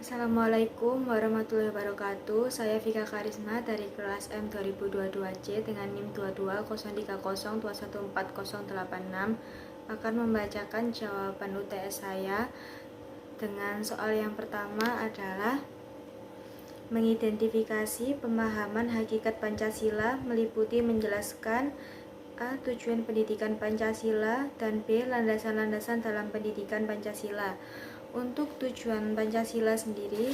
Assalamualaikum warahmatullahi wabarakatuh. Saya Vika Karisma dari kelas M 2022C dengan NIM 22030212148086 akan membacakan jawaban UTS saya dengan soal yang pertama adalah mengidentifikasi pemahaman hakikat Pancasila meliputi menjelaskan A. Tujuan pendidikan Pancasila dan B. Landasan-landasan dalam pendidikan Pancasila. Untuk tujuan Pancasila sendiri,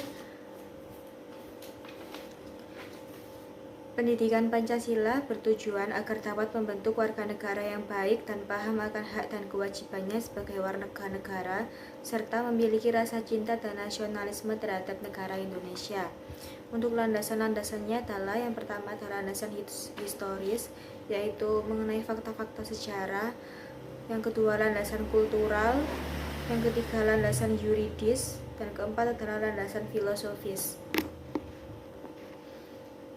pendidikan Pancasila bertujuan agar dapat membentuk warga negara yang baik dan paham akan hak dan kewajibannya sebagai warga negara, serta memiliki rasa cinta dan nasionalisme terhadap negara Indonesia. Untuk landasan-landasannya adalah yang pertama adalah landasan historis, yaitu mengenai fakta-fakta sejarah. Yang kedua landasan kultural, yang ketiga landasan yuridis, dan keempat adalah landasan filosofis.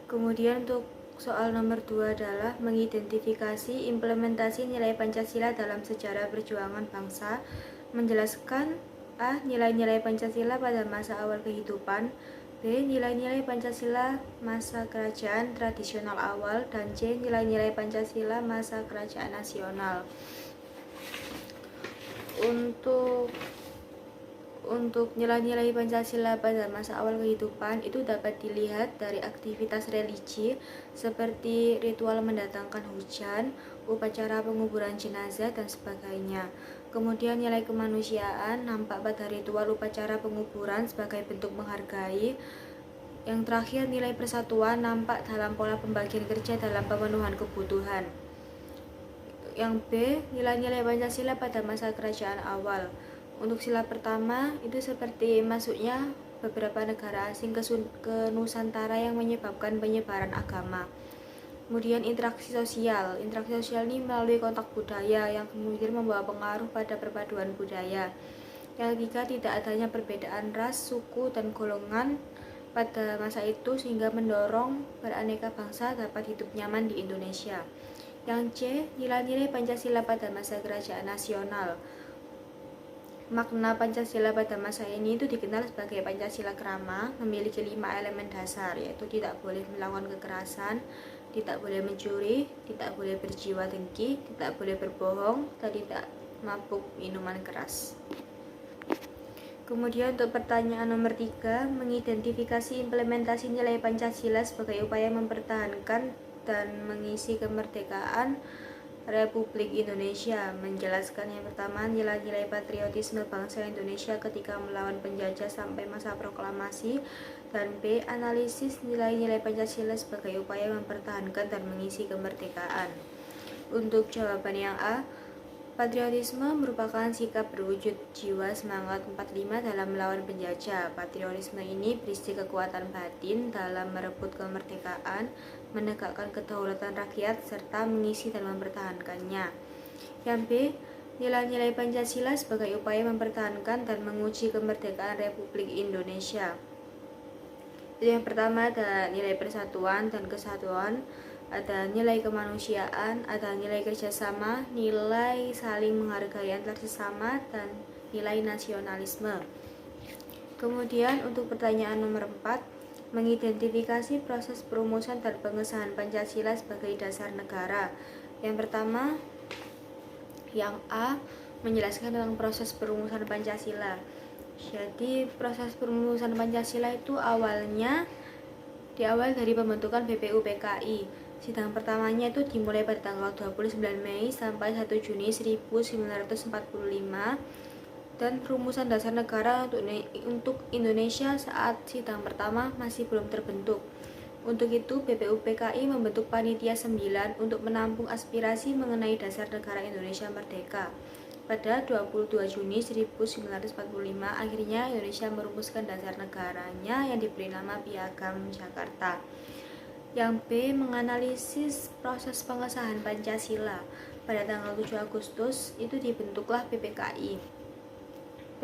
Kemudian untuk soal nomor 2 adalah mengidentifikasi implementasi nilai Pancasila dalam sejarah perjuangan bangsa, menjelaskan A. Nilai-nilai Pancasila pada masa awal kehidupan, B. Nilai-nilai Pancasila masa kerajaan tradisional awal, dan C. Nilai-nilai Pancasila masa kerajaan nasional. Untuk nilai-nilai Pancasila pada masa awal kehidupan itu dapat dilihat dari aktivitas religi seperti ritual mendatangkan hujan, upacara penguburan jenazah, dan sebagainya. Kemudian nilai kemanusiaan nampak pada ritual upacara penguburan sebagai bentuk menghargai. Yang terakhir nilai persatuan nampak dalam pola pembagian kerja dalam pemenuhan kebutuhan. Yang B, nilai-nilai Pancasila pada masa kerajaan awal. Untuk sila pertama, itu seperti masuknya beberapa negara asing ke Nusantara yang menyebabkan penyebaran agama. Kemudian interaksi sosial. Interaksi sosial ini melalui kontak budaya yang kemudian membawa pengaruh pada perpaduan budaya. Yang ketiga, tidak adanya perbedaan ras, suku, dan golongan pada masa itu sehingga mendorong beraneka bangsa dapat hidup nyaman di Indonesia. Yang C, nilai-nilai Pancasila pada masa kerajaan nasional. Makna Pancasila pada masa ini itu dikenal sebagai Pancasila Krama, memiliki 5 elemen dasar, yaitu tidak boleh melakukan kekerasan, tidak boleh mencuri, tidak boleh berjiwa dengki, tidak boleh berbohong, dan tidak mabuk minuman keras. Kemudian untuk pertanyaan nomor 3, mengidentifikasi implementasi nilai Pancasila sebagai upaya mempertahankan dan mengisi kemerdekaan Republik Indonesia. Menjelaskan yang pertama nilai-nilai patriotisme bangsa Indonesia ketika melawan penjajah sampai masa proklamasi, dan B. Analisis nilai-nilai Pancasila sebagai upaya mempertahankan dan mengisi kemerdekaan. Untuk jawaban yang A, patriotisme merupakan sikap berwujud jiwa semangat 45 dalam melawan penjajah. Patriotisme ini berisi kekuatan batin dalam merebut kemerdekaan, menegakkan kedaulatan rakyat, serta mengisi dan mempertahankannya. Yang B, nilai-nilai Pancasila sebagai upaya mempertahankan dan menguji kemerdekaan Republik Indonesia. Yang pertama ada nilai persatuan dan kesatuan, ada nilai kemanusiaan, ada nilai kerjasama, nilai saling menghargai antar sesama, dan nilai nasionalisme. Kemudian untuk pertanyaan nomor 4, mengidentifikasi proses perumusan dan pengesahan Pancasila sebagai dasar negara. Yang pertama, yang A, menjelaskan tentang proses perumusan Pancasila. Jadi proses perumusan Pancasila itu diawal dari pembentukan BPUPKI. Sidang pertamanya itu dimulai pada tanggal 29 Mei sampai 1 Juni 1945, dan rumusan dasar negara untuk Indonesia saat sidang pertama masih belum terbentuk. Untuk itu BPUPKI membentuk panitia 9 untuk menampung aspirasi mengenai dasar negara Indonesia merdeka. Pada 22 Juni 1945 akhirnya Indonesia merumuskan dasar negaranya yang diberi nama Piagam Jakarta. Yang B, menganalisis proses pengesahan Pancasila. Pada tanggal 7 Agustus itu dibentuklah PPKI.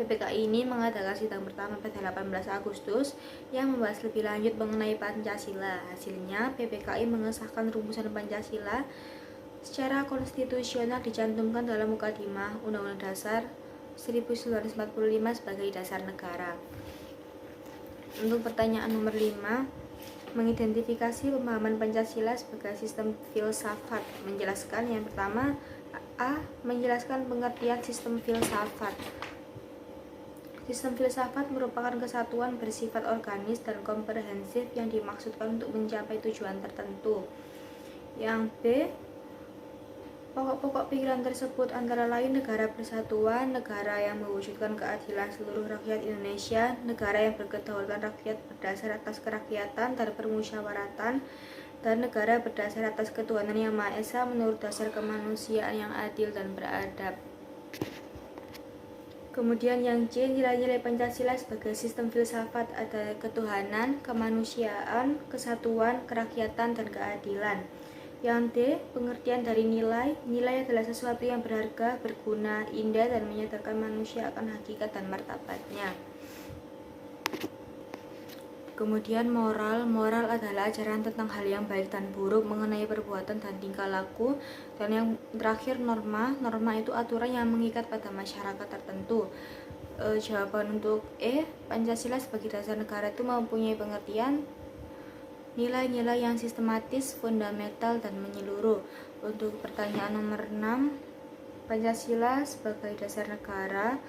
PPKI ini mengadakan sidang pertama pada 18 Agustus yang membahas lebih lanjut mengenai Pancasila. Hasilnya PPKI mengesahkan rumusan Pancasila secara konstitusional, dicantumkan dalam Mukadimah Undang-Undang Dasar 1945 sebagai dasar negara. Untuk pertanyaan nomor 5, mengidentifikasi pemahaman Pancasila sebagai sistem filsafat. Menjelaskan yang pertama, A. Menjelaskan pengertian sistem filsafat. Sistem filsafat merupakan kesatuan bersifat organis dan komprehensif yang dimaksudkan untuk mencapai tujuan tertentu. Yang B. Pokok-pokok pikiran tersebut antara lain negara persatuan, negara yang mewujudkan keadilan seluruh rakyat Indonesia, negara yang berkedaulatan rakyat berdasar atas kerakyatan dan permusyawaratan, dan negara berdasar atas ketuhanan yang Maha Esa menurut dasar kemanusiaan yang adil dan beradab. Kemudian yang C, nilai-nilai Pancasila sebagai sistem filsafat ada ketuhanan, kemanusiaan, kesatuan, kerakyatan, dan keadilan. Yang D, pengertian dari nilai. Nilai adalah sesuatu yang berharga, berguna, indah, dan menyadarkan manusia akan hakikat dan martabatnya. Kemudian moral. Moral adalah ajaran tentang hal yang baik dan buruk mengenai perbuatan dan tingkah laku. Dan yang terakhir norma. Norma itu aturan yang mengikat pada masyarakat tertentu. Jawaban untuk E, Pancasila sebagai dasar negara itu mempunyai pengertian nilai-nilai yang sistematis, fundamental, dan menyeluruh. Untuk pertanyaan nomor 6, Pancasila sebagai dasar negara.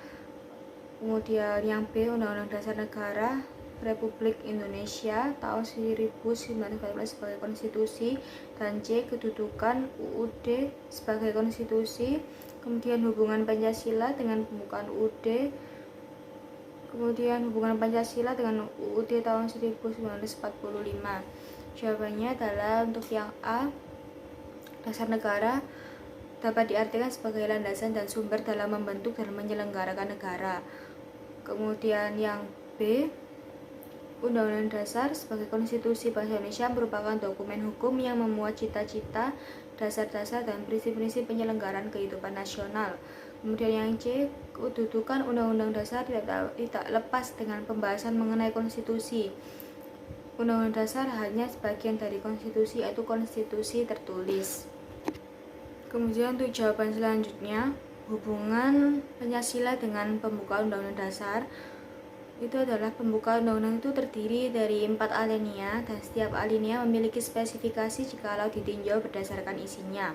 Kemudian yang B, Undang-Undang Dasar Negara Republik Indonesia tahun 1945 sebagai konstitusi. Dan C, kedudukan UUD sebagai konstitusi. Kemudian hubungan Pancasila dengan pembukaan UUD. Kemudian hubungan Pancasila dengan UUD tahun 1945. Jawabannya adalah untuk yang A, dasar negara dapat diartikan sebagai landasan dan sumber dalam membentuk dan menyelenggarakan negara. Kemudian yang B, Undang-Undang Dasar sebagai konstitusi bangsa Indonesia merupakan dokumen hukum yang memuat cita-cita, dasar-dasar, dan prinsip-prinsip penyelenggaraan kehidupan nasional. Kemudian yang C, kedudukan Undang-Undang Dasar tidak lepas dengan pembahasan mengenai konstitusi. Undang-Undang Dasar hanya sebagian dari konstitusi, yaitu konstitusi tertulis. Kemudian untuk jawaban selanjutnya, hubungan Pancasila dengan pembukaan Undang-Undang Dasar itu adalah pembukaan undang-undang itu terdiri dari 4 alinea dan setiap alinea memiliki spesifikasi jikalau ditinjau berdasarkan isinya.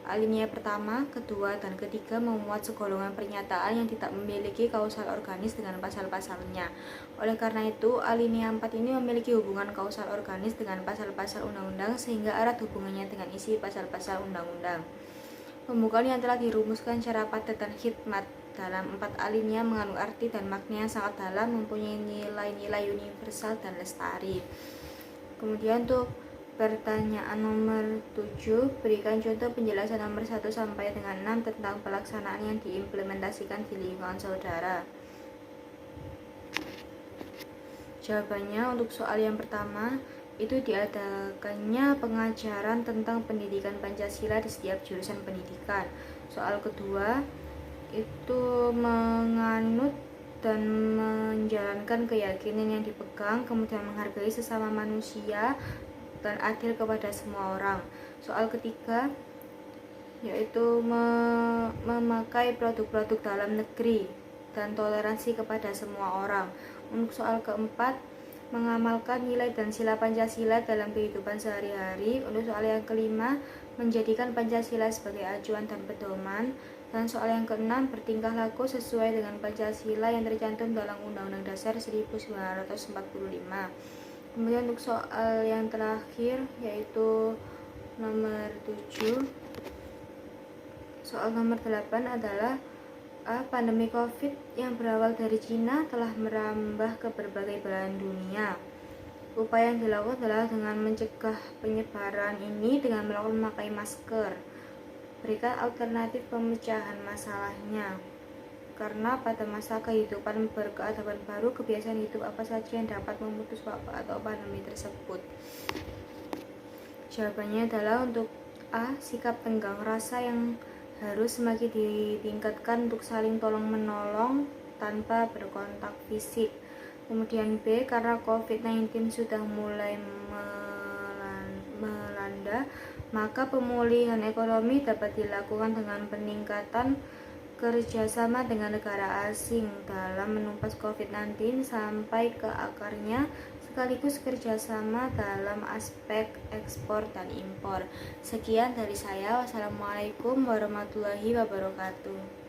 Alinea pertama, kedua, dan ketiga memuat segolongan pernyataan yang tidak memiliki kausal organis dengan pasal-pasalnya. Oleh karena itu, alinea 4 ini memiliki hubungan kausal organis dengan pasal-pasal undang-undang sehingga erat hubungannya dengan isi pasal-pasal undang-undang. Pembukaan yang telah dirumuskan secara padat dan hikmat dalam 4 alinea mengandung arti dan makna yang sangat dalam, mempunyai nilai-nilai universal dan lestari. Kemudian untuk pertanyaan nomor 7, berikan contoh penjelasan nomor 1 sampai dengan 6 tentang pelaksanaan yang diimplementasikan di lingkungan saudara. Jawabannya untuk soal yang pertama, itu diadakannya pengajaran tentang pendidikan Pancasila di setiap jurusan pendidikan. Soal kedua, itu menganut dan menjalankan keyakinan yang dipegang, kemudian menghargai sesama manusia dan adil kepada semua orang. Soal ketiga, yaitu memakai produk-produk dalam negeri dan toleransi kepada semua orang. Untuk soal keempat, mengamalkan nilai dan sila Pancasila dalam kehidupan sehari-hari. Untuk soal yang kelima, menjadikan Pancasila sebagai acuan dan pedoman. Dan soal yang keenam, bertingkah laku sesuai dengan Pancasila yang tercantum dalam Undang-Undang Dasar 1945. Kemudian untuk soal yang terakhir, yaitu nomor 7. Soal nomor 8 adalah pandemi COVID yang berawal dari Cina telah merambah ke berbagai belahan dunia. Upaya yang dilakukan adalah dengan mencegah penyebaran ini dengan melakukan memakai masker. Berikan alternatif pemecahan masalahnya. Karena pada masa kehidupan berkeadaban baru, kebiasaan hidup apa saja yang dapat memutus wabah atau pandemi tersebut? Jawabannya adalah untuk A, sikap tenggang rasa yang harus semakin ditingkatkan untuk saling tolong-menolong tanpa berkontak fisik. Kemudian B, karena COVID-19 sudah mulai melanda, maka pemulihan ekonomi dapat dilakukan dengan peningkatan kerjasama dengan negara asing dalam menumpas COVID-19 sampai ke akarnya, sekaligus kerjasama dalam aspek ekspor dan impor. Sekian dari saya. Wassalamualaikum warahmatullahi wabarakatuh.